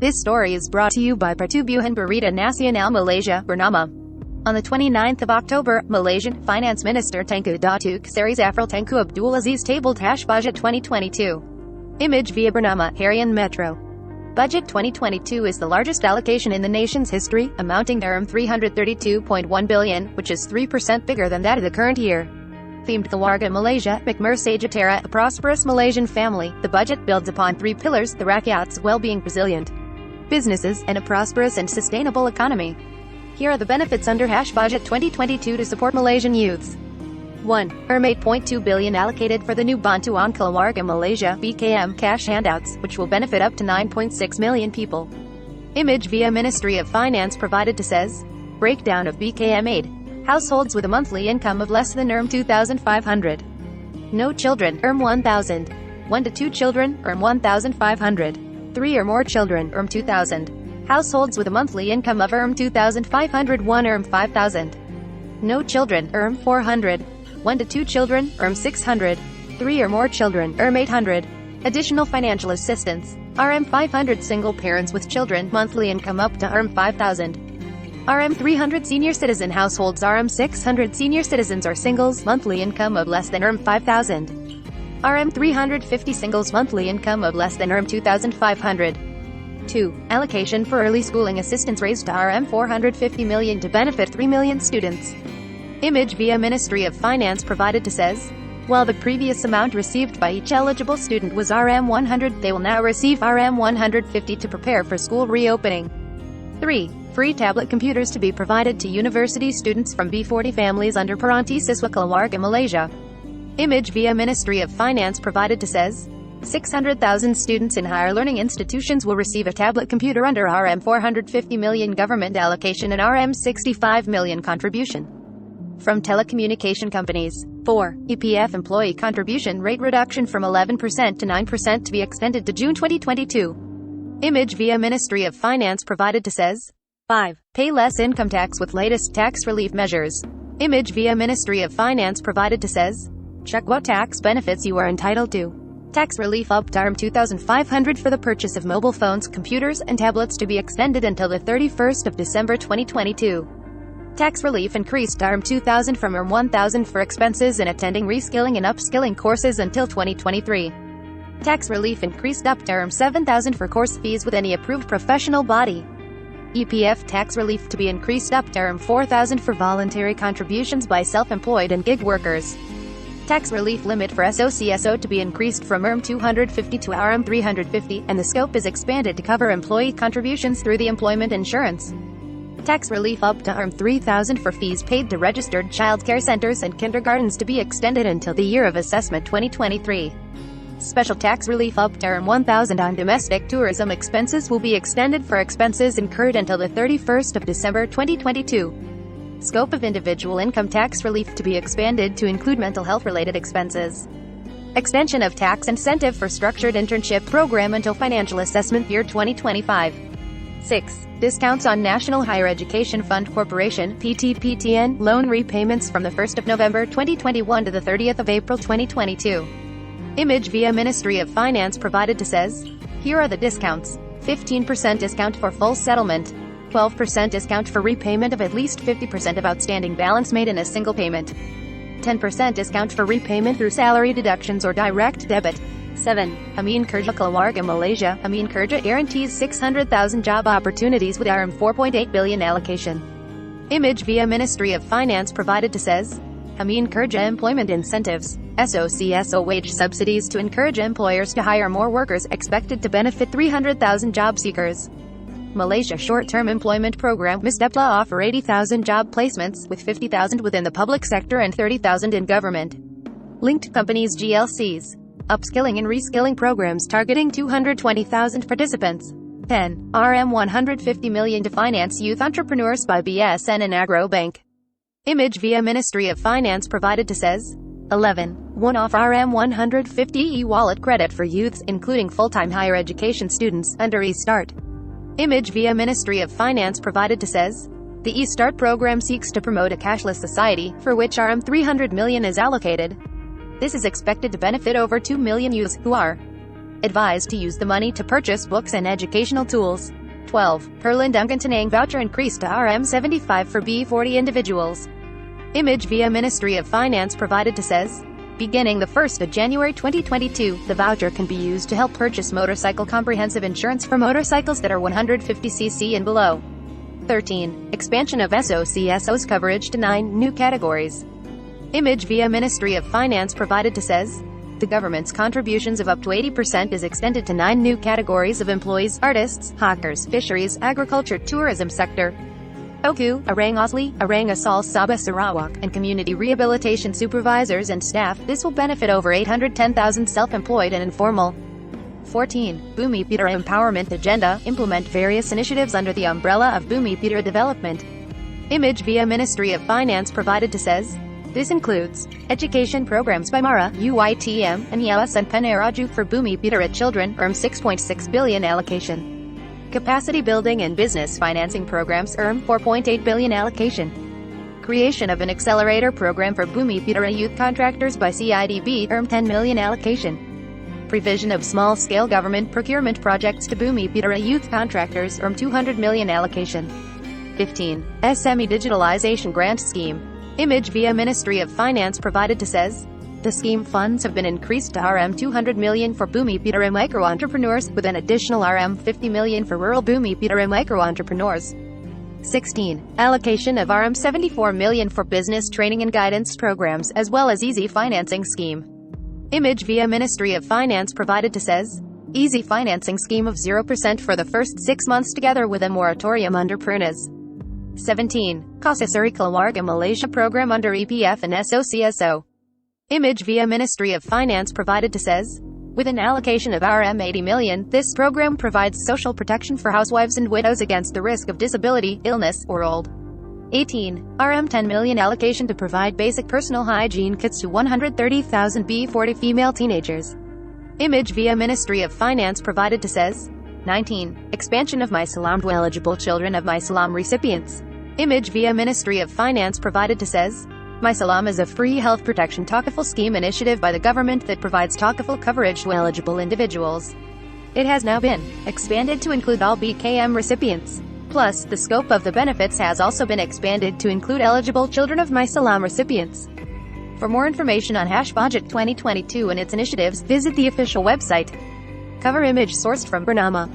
This story is brought to you by Pertubuhan Berita Nasional Malaysia, Bernama. On the 29th of October, Malaysian Finance Minister Tengku Datuk Seri Zafrul Tengku Abdul Aziz tabled Hash Budget 2022. Image via Bernama Harian Metro. Budget 2022 is the largest allocation in the nation's history, amounting to RM332.1 billion, which is 3% bigger than that of the current year. Themed Keluarga Malaysia, Makmur Sejahtera, a prosperous Malaysian family, the budget builds upon three pillars: the rakyat's well-being, resilient businesses, and a prosperous and sustainable economy. Here are the benefits under Hash Budget 2022 to support Malaysian youths. 1. RM8.2 billion allocated for the new Bantuan Keluarga Malaysia (BKM) cash handouts, which will benefit up to 9.6 million people. Image via Ministry of Finance provided to says. Breakdown of BKM aid. Households with a monthly income of less than RM2,500. No children, RM1,000. 1 to 2 children, RM1,500. 3 or more children, RM2,000. Households with a monthly income of RM2,500, 1 RM5,000. No children, RM400. 1 to 2 children, RM600. 3 or more children, RM800. Additional financial assistance. RM500 single parents with children, monthly income up to RM5,000. RM300 senior citizen households, RM600 senior citizens or singles, monthly income of less than RM5,000. RM350 singles, monthly income of less than RM2,500. 2. Allocation for early schooling assistance raised to RM450 million to benefit 3 million students. Image via Ministry of Finance provided to says. While the previous amount received by each eligible student was RM100, they will now receive RM150 to prepare for school reopening. 3. Free tablet computers to be provided to university students from B40 families under Peranti Siswa Keluarga Malaysia. Image via Ministry of Finance provided to says. 600,000 students in higher learning institutions will receive a tablet computer under RM450 million government allocation and RM65 million contribution from telecommunication companies. 4. EPF employee contribution rate reduction from 11% to 9% to be extended to June 2022. Image via Ministry of Finance provided to says. 5. Pay less income tax with latest tax relief measures. Image via Ministry of Finance provided to says. Check what tax benefits you are entitled to. Tax relief up to RM2,500 for the purchase of mobile phones, computers, and tablets to be extended until the 31st of December 2022. Tax relief increased to RM2,000 from RM1,000 for expenses in attending reskilling and upskilling courses until 2023. Tax relief increased up to RM7,000 for course fees with any approved professional body. EPF tax relief to be increased up to RM4,000 for voluntary contributions by self-employed and gig workers. Tax relief limit for SOCSO to be increased from RM250 to RM350, and the scope is expanded to cover employee contributions through the employment insurance. Tax relief up to RM3,000 for fees paid to registered childcare centers and kindergartens to be extended until the year of assessment 2023. Special tax relief up to RM1,000 on domestic tourism expenses will be extended for expenses incurred until the 31st of December 2022. Scope of individual income tax relief to be expanded to include mental health-related expenses. Extension of tax incentive for structured internship program until financial assessment year 2025. 6. Discounts on National Higher Education Fund Corporation (PTPTN) loan repayments from the 1st of November 2021 to the 30th of April 2022. Image via Ministry of Finance provided to says. Here are the discounts. 15% discount for full settlement. 12% discount for repayment of at least 50% of outstanding balance made in a single payment. 10% discount for repayment through salary deductions or direct debit. 7. Amin Kerja Keluarga Malaysia. Amin Kerja guarantees 600,000 job opportunities with RM4.8 billion allocation. Image via Ministry of Finance provided to says. Amin Kerja employment incentives. SOCSO wage subsidies to encourage employers to hire more workers, expected to benefit 300,000 job seekers. Malaysia Short-Term Employment Program (MISDEPLA) offer 80,000 job placements, with 50,000 within the public sector and 30,000 in government. Linked companies GLCs. Upskilling and reskilling programs targeting 220,000 participants. 10. RM150 million to finance youth entrepreneurs by BSN and Agro Bank. Image via Ministry of Finance provided to says. 11. One-off RM150 e-wallet credit for youths, including full-time higher education students, under eStart. Image via Ministry of Finance provided to says. The eStart program seeks to promote a cashless society, for which RM300 million is allocated. This is expected to benefit over 2 million youths, who are Advised to use the money to purchase books and educational tools. 12. Perlin Duncan Tanang voucher increased to RM75 for B40 individuals. Image via Ministry of Finance provided to says, beginning the 1st of January 2022, the voucher can be used to help purchase motorcycle comprehensive insurance for motorcycles that are 150cc and below. 13. Expansion of SOCSO's coverage to 9 new categories. Image via Ministry of Finance provided to says, the government's contributions of up to 80% is extended to 9 new categories of employees: artists, hawkers, fisheries, agriculture, tourism sector, Oku, Arang Osli, Arang Asal Sabah Sarawak, and community rehabilitation supervisors and staff. This will benefit over 810,000 self-employed and informal. 14. Bumi Putra Empowerment Agenda, implement various initiatives under the umbrella of Bumi Putra Development. Image via Ministry of Finance provided to says, this includes education programs by Mara, UITM, and Yayasan Panaraju for Bumi Putra children, RM6.6 billion allocation. Capacity building and business financing programs, RM4.8 billion allocation. Creation of an accelerator program for Bumi Putra youth contractors by CIDB, RM10 million allocation. Provision of small-scale government procurement projects to Bumi Putra youth contractors, RM200 million allocation. 15. SME Digitalization Grant Scheme. Image via Ministry of Finance provided to says, the scheme funds have been increased to RM200 million for Bumi Putra micro-entrepreneurs, with an additional RM50 million for rural Bumi Putra micro-entrepreneurs. 16. Allocation of RM74 million for business training and guidance programs, as well as Easy Financing Scheme. Image via Ministry of Finance provided to says, Easy Financing Scheme of 0% for the first 6 months together with a moratorium under PERNAS. 17. Kasasari Keluarga Malaysia program under EPF and SOCSO. Image via Ministry of Finance provided to says, with an allocation of RM80 million, this program provides social protection for housewives and widows against the risk of disability, illness, or old. 18. RM10 million allocation to provide basic personal hygiene kits to 130,000 B40 female teenagers. Image via Ministry of Finance provided to says, 19. Expansion of My Salam to eligible children of My Salam recipients. Image via Ministry of Finance provided to says, My Salam is a free health protection Takaful scheme initiative by the government that provides Takaful coverage to eligible individuals. It has now been expanded to include all BKM recipients. Plus, the scope of the benefits has also been expanded to include eligible children of My Salam recipients. For more information on Budget 2022 and its initiatives, visit the official website. Cover image sourced from Bernama.